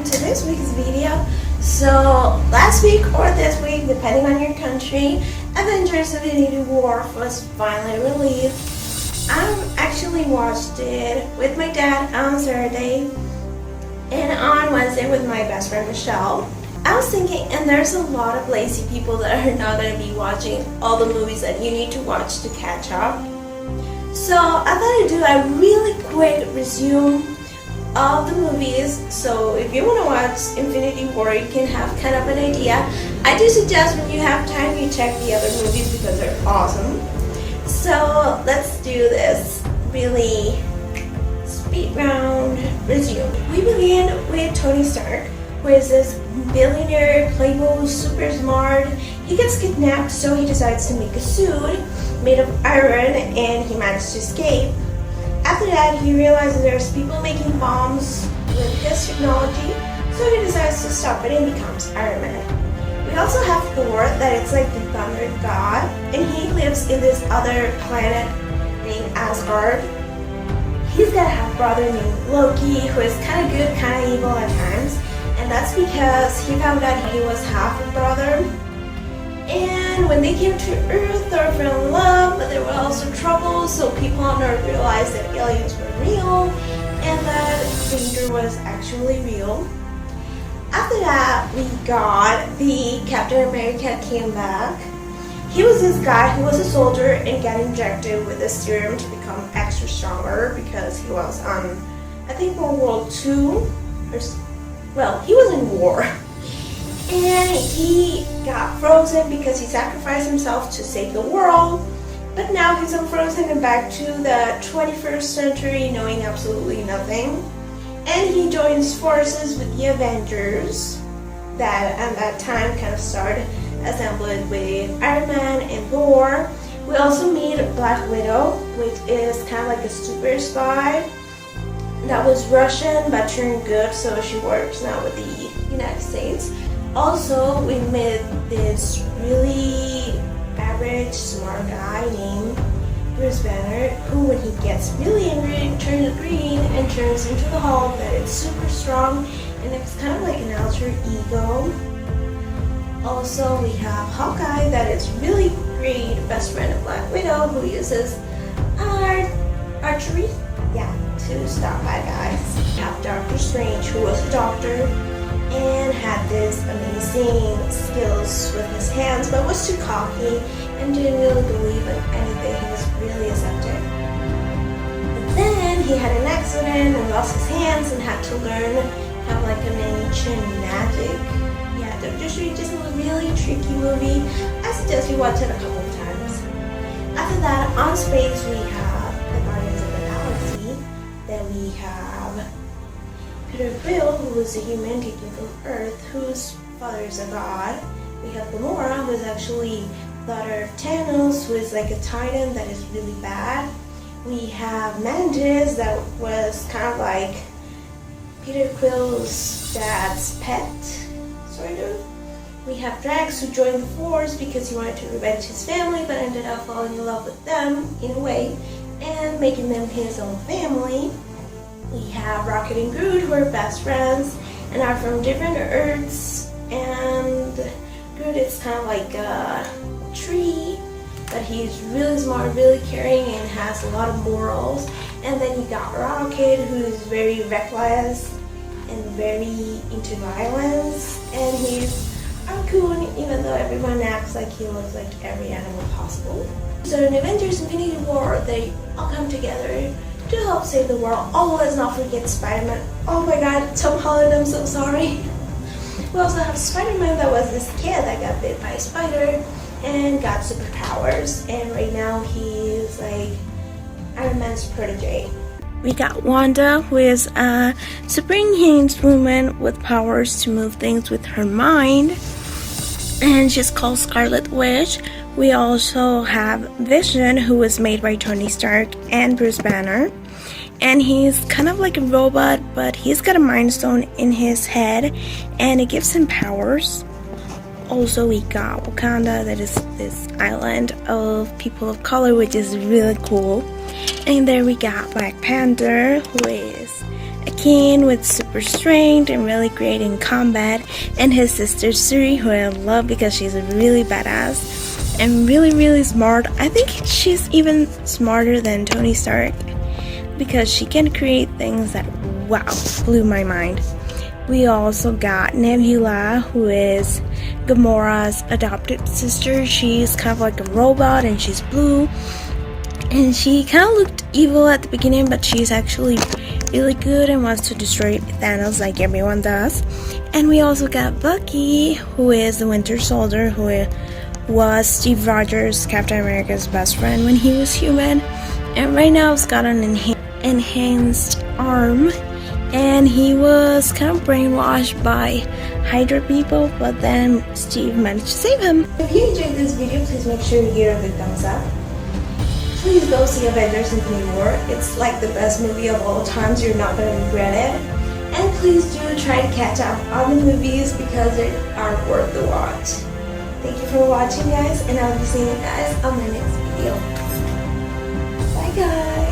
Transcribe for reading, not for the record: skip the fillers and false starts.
welcome to this week's video. So last week or this week, depending on your country, Avengers Infinity War was finally released. I actually watched it with my dad on Saturday and on Wednesday with my best friend Michelle. I was thinking, and there's a lot of lazy people that are not going to be watching all the movies that you need to watch to catch up. So I thought I'd do a really quick resume of the movies. So if you want to watch Infinity War, you can have kind of an idea. I do suggest when you have time you check the other movies because they're awesome. So let's do this really speed round resume. We begin with Tony Stark, who is this billionaire, playboy, super smart. He gets kidnapped, so he decides to make a suit made of iron, and he managed to escape. After that, he realizes there's people making bombs with his technology, so he decides to stop it and becomes Iron Man. We also have Thor, that is like the thunder god, and he lives in this other planet named Asgard. He's got a half-brother named Loki, who is kind of good, kind of evil at times, and that's because he found out he was half a brother. And when they came to Earth, Thor fell in love, but there were also troubles, so people on Earth realized that aliens were real and that danger was actually real. After that, we got the Captain America came back. He was this guy who was a soldier and got injected with a serum to become extra stronger because he was on, I think, World War II. Well, he was in war. And he got frozen because he sacrificed himself to save the world. But now he's unfrozen and back to the 21st century knowing absolutely nothing. And he joins forces with the Avengers that at that time kind of started assembled with Iron Man and Thor. We also meet Black Widow, which is kind of like a super spy that was Russian but turned good, so she works now with the United States. Also, we met this really average, smart guy named Bruce Banner, who when he gets really angry, turns green and turns into the Hulk that is super strong, and it's kind of like an alter ego. Also, we have Hawkeye that is really great, best friend of Black Widow, who uses archery, to stop bad guys. We have Doctor Strange, who was a doctor and had this amazing skills with his hands, but was too cocky and didn't really believe in anything he was really accepted. But then he had an accident and lost his hands and had to learn kind of like an ancient magic. Yeah, Doctor Strange is a really tricky movie. I suggest you watch it a couple of times. After that, on space we have the Guardians of the Galaxy. Then we have Peter Quill, who is a human taken from Earth, whose father is a god. We have Gamora, who is actually the daughter of THANOS, who is like a titan that is really bad. We have Mantis, that was kind of like Peter Quill's dad's pet, sort of. We have Drax, who joined the Force because he wanted to revenge his family, but ended up falling in love with them, in a way, and making them his own family. We have Rocket and Groot, who are best friends and are from different Earths, and Groot is kind of like a tree, but he's really smart, really caring, and has a lot of morals. And then you got Rocket, who is very reckless and very into violence, and he's a raccoon, even though everyone acts like he looks like every animal possible. So in Avengers Infinity War, they all come together to help save the world. Oh, let's not forget Spider-Man. Oh my god, Tom Holland, I'm so sorry. We also have Spider-Man, that was this kid that got bit by a spider and got superpowers, and right now he's like Iron Man's protege. We got Wanda, who is a superhero woman with powers to move things with her mind, and she's called Scarlet Witch. We also have Vision, who was made by Tony Stark and Bruce Banner. And he's kind of like a robot, but he's got a mind stone in his head, and it gives him powers. Also, we got Wakanda, that is this island of people of color, which is really cool. And there we got Black Panther, who is a skin with super strength and really great in combat, and his sister Suri, who I love because she's a really badass and really smart. I think she's even smarter than Tony Stark because she can create things that, wow, blew my mind. We also got Nebula, who is Gamora's adopted sister. She's kind of like a robot and she's blue. And she kind of looked evil at the beginning, but she's actually really good and wants to destroy Thanos like everyone does. And we also got Bucky, who is the Winter Soldier, who was Steve Rogers, Captain America's best friend when he was human. And right now he's got an enhanced arm. And he was kind of brainwashed by Hydra people, but then Steve managed to save him. If you enjoyed this video, please make sure you give it a big thumbs up. Please go see Avengers Infinity War. It's like the best movie of all times. You're not going to regret it. And please do try to catch up on the movies because they are worth the watch. Thank you for watching, guys, and I'll be seeing you guys on my next video. Bye, guys.